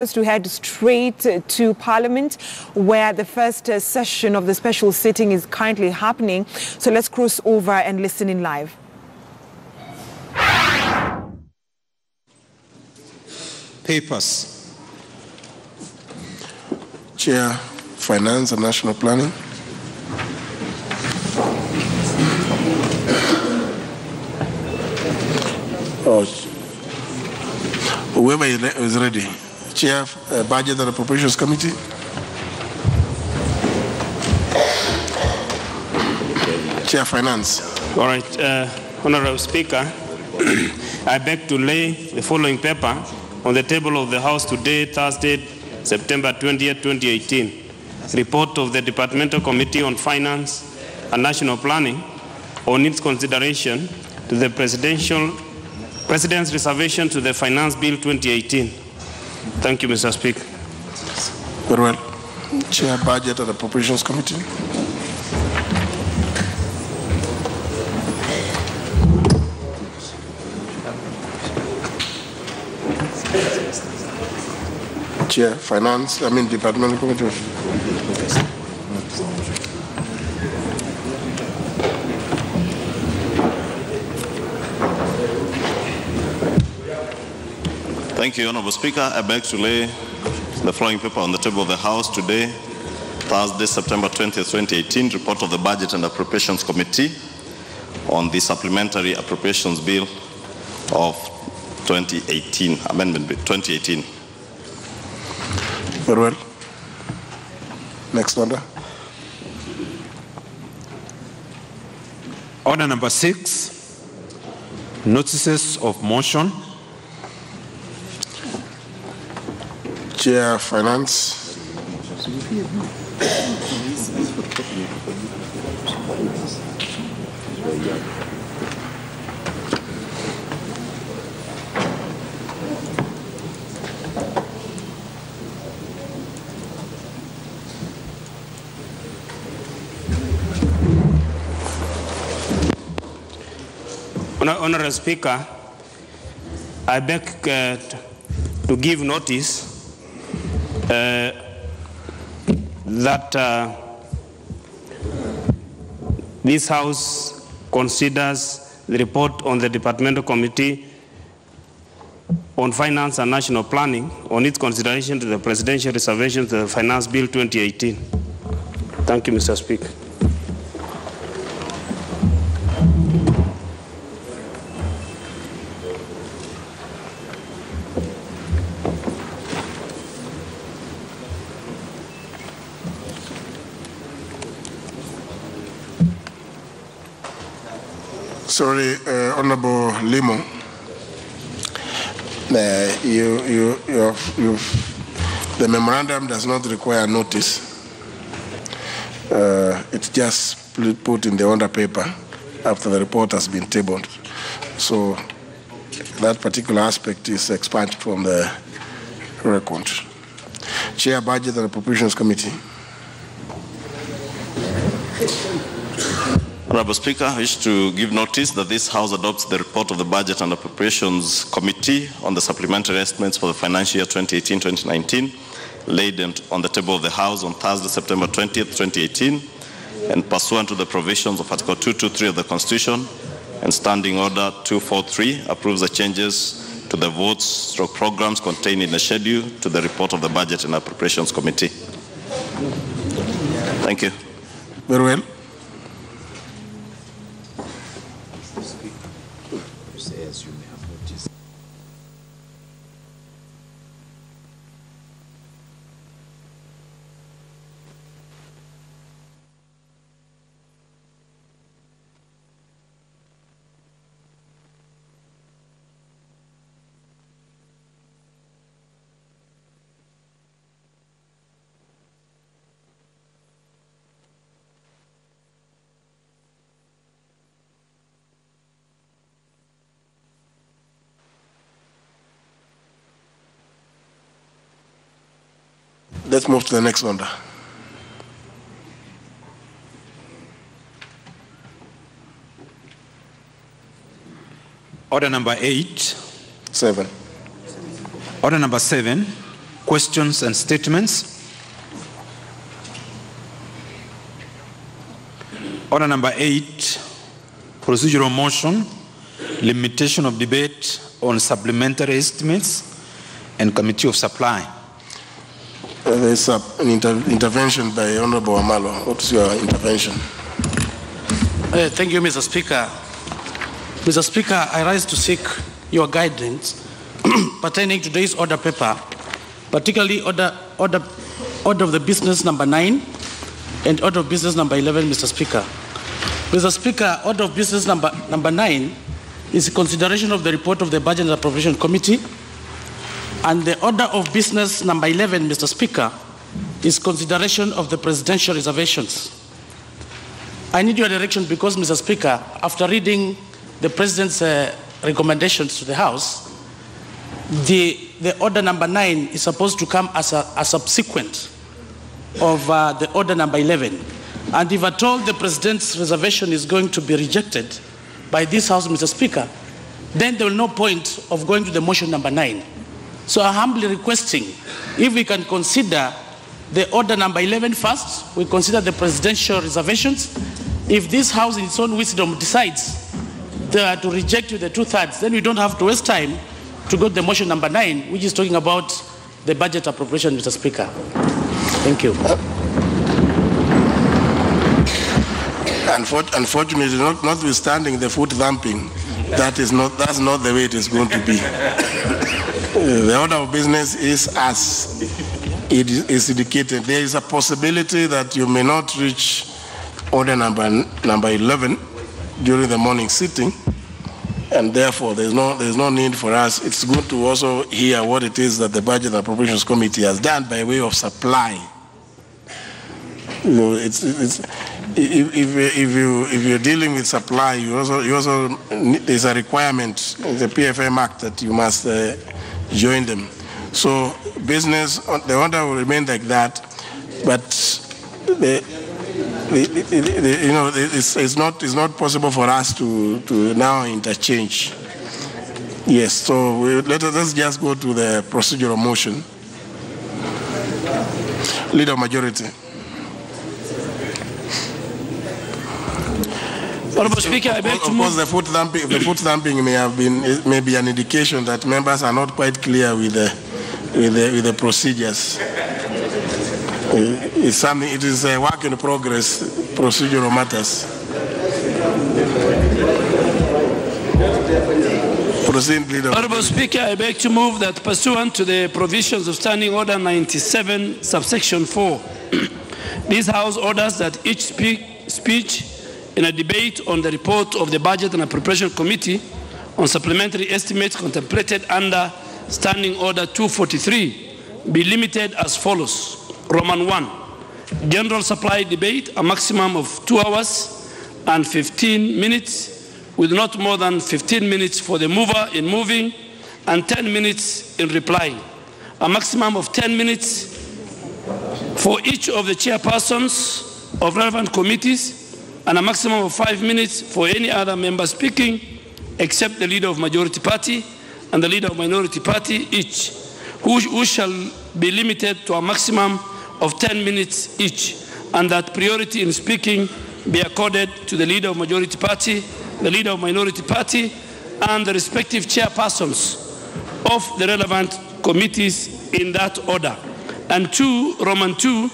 To head straight to Parliament, where the first session of the special sitting is currently happening. So let's cross over and listen in live. Papers. Chair, Finance and National Planning. Whoever is ready. Chair, Budget and Appropriations Committee. Chair, Finance. All right, Honorable Speaker, I beg to lay the following paper on the table of the House today, Thursday, September 20th, 2018. Report of the Departmental Committee on Finance and National Planning on its consideration to the President's reservation to the Finance Bill 2018. Thank you, Mr. Speaker. Very well. Chair, Budget and Appropriations Committee. Chair, Departmental Committee. Thank you, Honorable Speaker. I beg to lay the following paper on the table of the House today, Thursday, September 20th, 2018, report of the Budget and Appropriations Committee on the Supplementary Appropriations Bill of 2018, Amendment Bill 2018. Very well. Next order. Order number 6, notices of motion. Chair, Finance. Honorable Speaker, I beg to give notice that this House considers the report on the Departmental Committee on Finance and National Planning on its consideration to the Presidential reservation to the Finance Bill 2018. Thank you, Mr. Speaker. Sorry, Honorable Limo. The memorandum does not require notice. It's just put in the order paper after the report has been tabled. So that particular aspect is expunged from the record. Chair, Budget and Appropriations Committee. Honorable Speaker, I wish to give notice that this House adopts the report of the Budget and Appropriations Committee on the supplementary estimates for the financial year 2018-2019, laid on the table of the House on Thursday, September 20th, 2018, and pursuant to the provisions of Article 223 of the Constitution and Standing Order 243, approves the changes to the votes/programs contained in the schedule to the report of the Budget and Appropriations Committee. Thank you. Very well. Let's move to the next order. Order number 8. 7. Order number 7, Questions and statements? Order number 8, procedural motion, limitation of debate on supplementary estimates and committee of supply. There is an intervention by Honorable Amalo. What is your intervention? Thank you, Mr. Speaker. Mr. Speaker, I rise to seek your guidance pertaining to today's order paper, particularly order of the business number 9 and order of business number 11, Mr. Speaker. Mr. Speaker, order of business number 9 is a consideration of the report of the Budget and Appropriation Committee, and the order of business number 11, Mr. Speaker, is consideration of the presidential reservations. I need your direction because, Mr. Speaker, after reading the President's recommendations to the House, the order number 9 is supposed to come as a subsequent of the order number 11. And if at all the President's reservation is going to be rejected by this House, Mr. Speaker, then there will be no point of going to the motion number 9. So I'm humbly requesting if we can consider the order number 11 first, we consider the presidential reservations. If this House in its own wisdom decides to reject with the 2/3, then we don't have to waste time to go to the motion number 9, which is talking about the budget appropriation, Mr. Speaker. Thank you. Unfortunately, notwithstanding the foot thumping, that's not the way it is going to be. The order of business is as it is indicated. There is a possibility that you may not reach order number 11 during the morning sitting, and therefore there's no need for us. It's good to also hear what it is that the Budget and Appropriations Committee has done by way of supply. You know, if you're dealing with supply, you also there's a requirement in the PFM Act that you must join them. So business, the order will remain like that, but it's not possible for us to now interchange. Yes, so let's just go to the procedural motion. Leader of Majority. Honorable Speaker, I beg to move. Of course, the foot thumping may be an indication that members are not quite clear with the procedures. It is a work in progress, procedural matters. Proceed, Leader. Honorable Speaker, I beg to move that pursuant to the provisions of Standing Order 97, subsection 4, this House orders that each speech in a debate on the report of the Budget and Appropriation Committee on supplementary estimates contemplated under Standing Order 243 be limited as follows. Roman 1, general supply debate, a maximum of 2 hours and 15 minutes, with not more than 15 minutes for the mover in moving and 10 minutes in replying. A maximum of 10 minutes for each of the chairpersons of relevant committees, and a maximum of 5 minutes for any other member speaking, except the Leader of Majority Party and the Leader of Minority Party each, who shall be limited to a maximum of 10 minutes each, and that priority in speaking be accorded to the Leader of Majority Party, the Leader of Minority Party, and the respective chairpersons of the relevant committees in that order. And 2, Roman 2,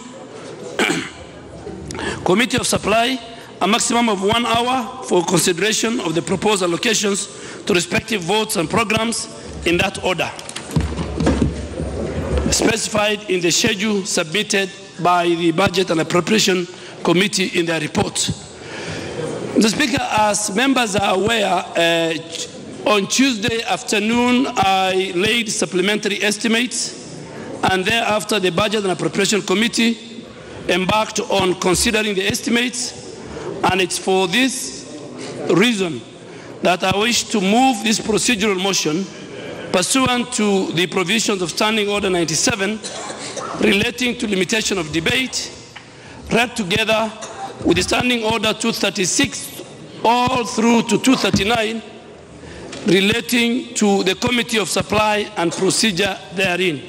Committee of Supply, a maximum of 1 hour for consideration of the proposed allocations to respective votes and programs in that order, specified in the schedule submitted by the Budget and Appropriation Committee in their report. Mr. Speaker, as members are aware, on Tuesday afternoon I laid supplementary estimates, and thereafter the Budget and Appropriation Committee embarked on considering the estimates, and it's for this reason that I wish to move this procedural motion pursuant to the provisions of Standing Order 97 relating to limitation of debate, read together with the Standing Order 236 all through to 239 relating to the Committee of Supply and procedure therein.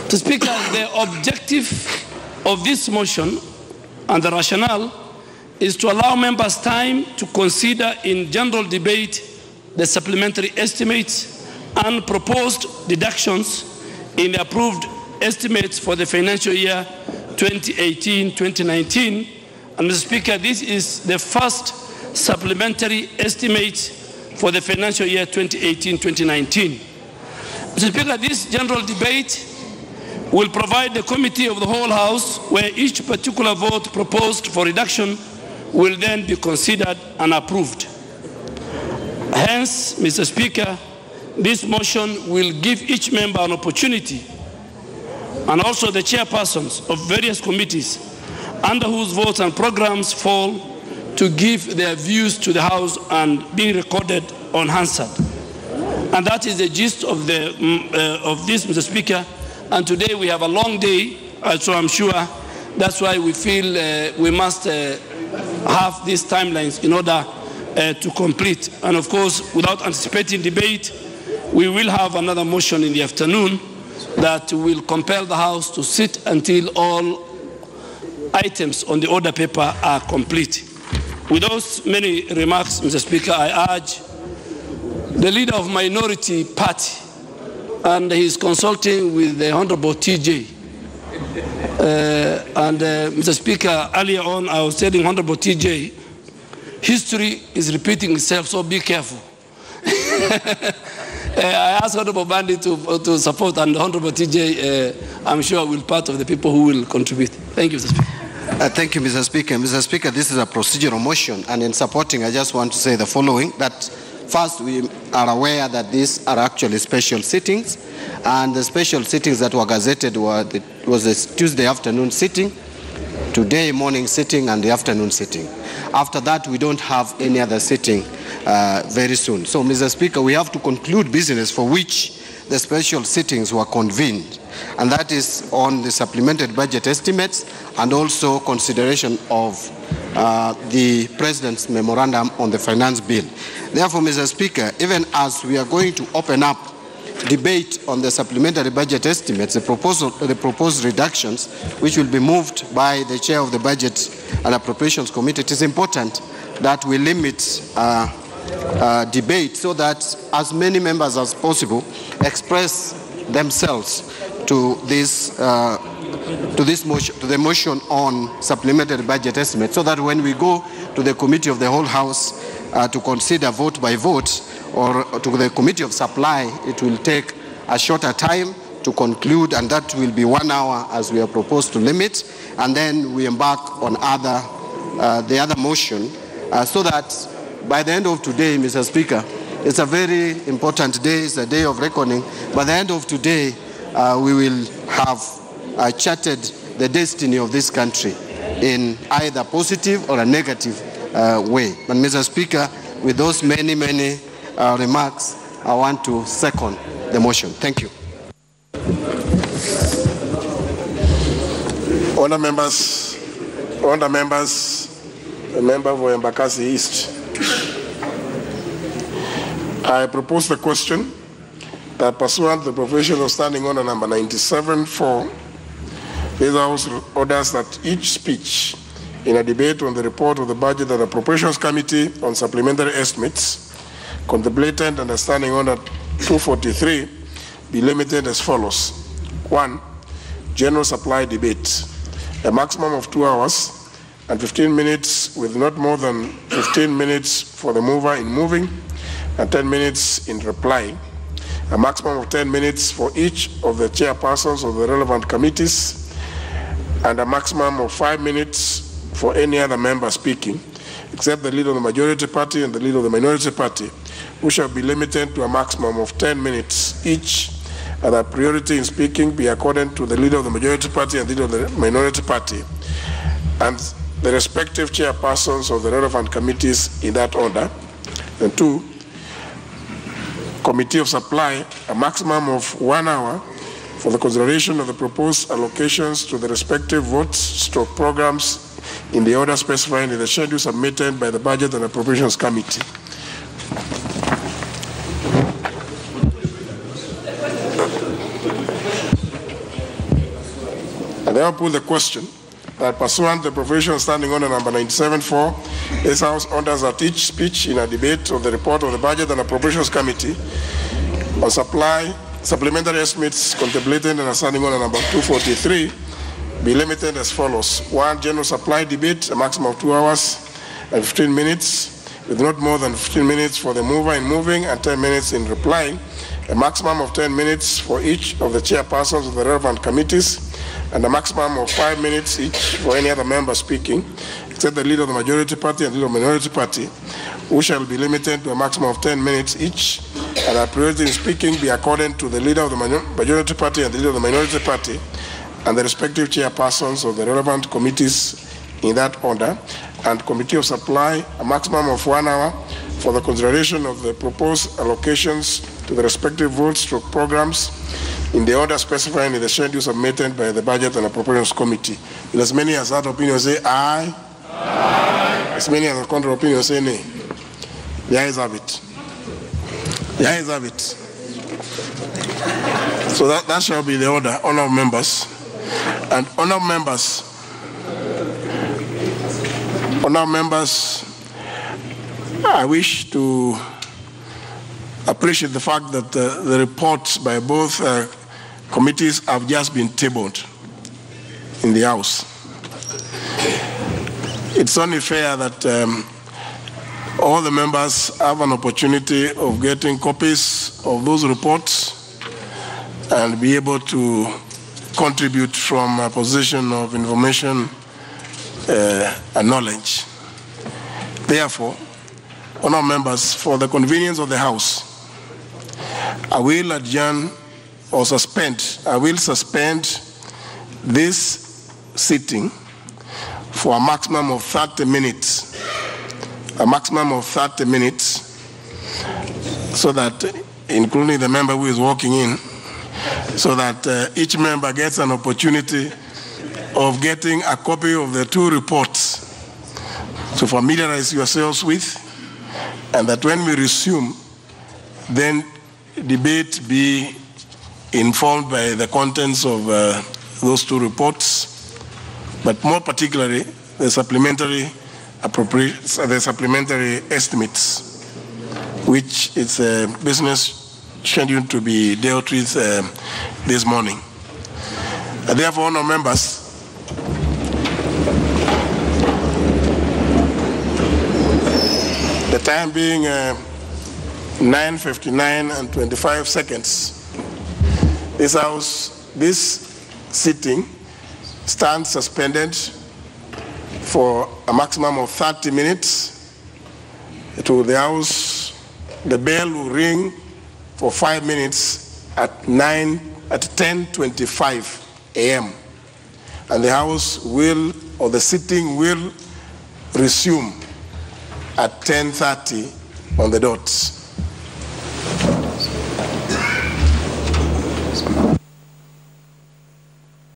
Mr. Speaker, the objective of this motion and the rationale is to allow members time to consider in general debate the supplementary estimates and proposed deductions in the approved estimates for the financial year 2018-2019. And Mr. Speaker, this is the first supplementary estimate for the financial year 2018-2019. Mr. Speaker, this general debate will provide the committee of the whole House where each particular vote proposed for reduction will then be considered and approved. Hence, Mr. Speaker, this motion will give each member an opportunity, and also the chairpersons of various committees under whose votes and programs fall, to give their views to the House and be recorded unanswered. And that is the gist of this, Mr. Speaker. And today we have a long day, so I'm sure that's why we feel we must have these timelines in order to complete. And of course, without anticipating debate, we will have another motion in the afternoon that will compel the House to sit until all items on the order paper are complete. With those many remarks, Mr. Speaker, I urge the leader of minority party, and he's consulting with the Honorable TJ. Mr. Speaker, earlier on I was telling Honorable TJ, history is repeating itself, so be careful. I asked Honorable Bandi to support, and Honorable TJ, I'm sure, will be part of the people who will contribute. Thank you, Mr. Speaker. Thank you, Mr. Speaker. Mr. Speaker, this is a procedural motion, and in supporting, I just want to say the following, that first, we are aware that these are actually special sittings, and the special sittings that were gazetted was a Tuesday afternoon sitting, today morning sitting, and the afternoon sitting. After that, we don't have any other sitting very soon. So, Mr. Speaker, we have to conclude business for which the special sittings were convened, and that is on the supplemented budget estimates and also consideration of the President's memorandum on the finance bill. Therefore, Mr. Speaker, even as we are going to open up debate on the supplementary budget estimates, the proposed reductions, which will be moved by the chair of the Budget and Appropriations Committee, it is important that we limit debate so that as many members as possible express themselves to this motion, to the motion on supplementary budget estimates, so that when we go to the committee of the whole House to consider vote by vote, or to the committee of supply, it will take a shorter time to conclude, and that will be 1 hour as we are proposed to limit, and then we embark on the other motion, so that by the end of today, Mr. Speaker, it's a very important day, it's a day of reckoning. By the end of today, we will have charted the destiny of this country in either positive or a negative way. But Mr. Speaker, with those many remarks, I want to second the motion. Thank you. Honour members, the member for Embakasi East. I propose the question that pursuant to the provision of Standing Order number 97-4, this House orders that each speech in a debate on the report of the Budget and Appropriations Committee on supplementary estimates contemplated under Standing Order 243 be limited as follows. 1. General supply debate. A maximum of 2 hours and 15 minutes with not more than 15 minutes for the mover in moving and 10 minutes in replying. A maximum of 10 minutes for each of the chairpersons of the relevant committees, and a maximum of 5 minutes for any other member speaking, except the leader of the majority party and the leader of the minority party, who shall be limited to a maximum of 10 minutes each, and that priority in speaking be accorded to the leader of the majority party and the leader of the minority party, and the respective chairpersons of the relevant committees in that order. And 2, Committee of Supply, a maximum of 1 hour for the consideration of the proposed allocations to the respective votes/programs in the order specified in the schedule submitted by the Budget and Appropriations Committee. I therefore put the question that pursuant to the provision standing order number 97.4, this House orders that each speech in a debate of the report of the Budget and Appropriations Committee on supplementary estimates contemplated in a standing order number 243 be limited as follows. 1, general supply debate, a maximum of 2 hours and 15 minutes, with not more than 15 minutes for the mover in moving and 10 minutes in replying, a maximum of 10 minutes for each of the chairpersons of the relevant committees, and a maximum of 5 minutes each for any other member speaking, except the leader of the majority party and the leader of the minority party, who shall be limited to a maximum of 10 minutes each, and our priority in speaking be according to the leader of the majority party and the leader of the minority party, and the respective chairpersons of the relevant committees in that order, and Committee of Supply, a maximum of 1 hour for the consideration of the proposed allocations to the respective votes/programs in the order specified in the schedule submitted by the Budget and Appropriations Committee. Will as many as that opinion say aye? Aye. As many as the contrary opinion say nay? The ayes have it. The ayes have it. So that shall be the order, honourable members. And honourable members, I wish to appreciate the fact that the reports by both committees have just been tabled in the House. It's only fair that all the members have an opportunity of getting copies of those reports and be able to contribute from a position of information and knowledge. Therefore, honourable members, for the convenience of the House, I will adjourn or suspend. I will suspend this sitting for a maximum of 30 minutes. A maximum of 30 minutes, so that, including the member who is walking in, so that each member gets an opportunity of getting a copy of the 2 reports to familiarize yourselves with, and that when we resume, then debate be informed by the contents of those 2 reports, but more particularly the supplementary estimates, which is a business scheduled to be dealt with this morning. Therefore, honourable members, the time being 9:59 and 25 seconds, this sitting stands suspended for a maximum of 30 minutes. To the House, the bell will ring for 5 minutes at 10:25 a.m. and the House will, or the sitting will resume at 10:30 on the dot.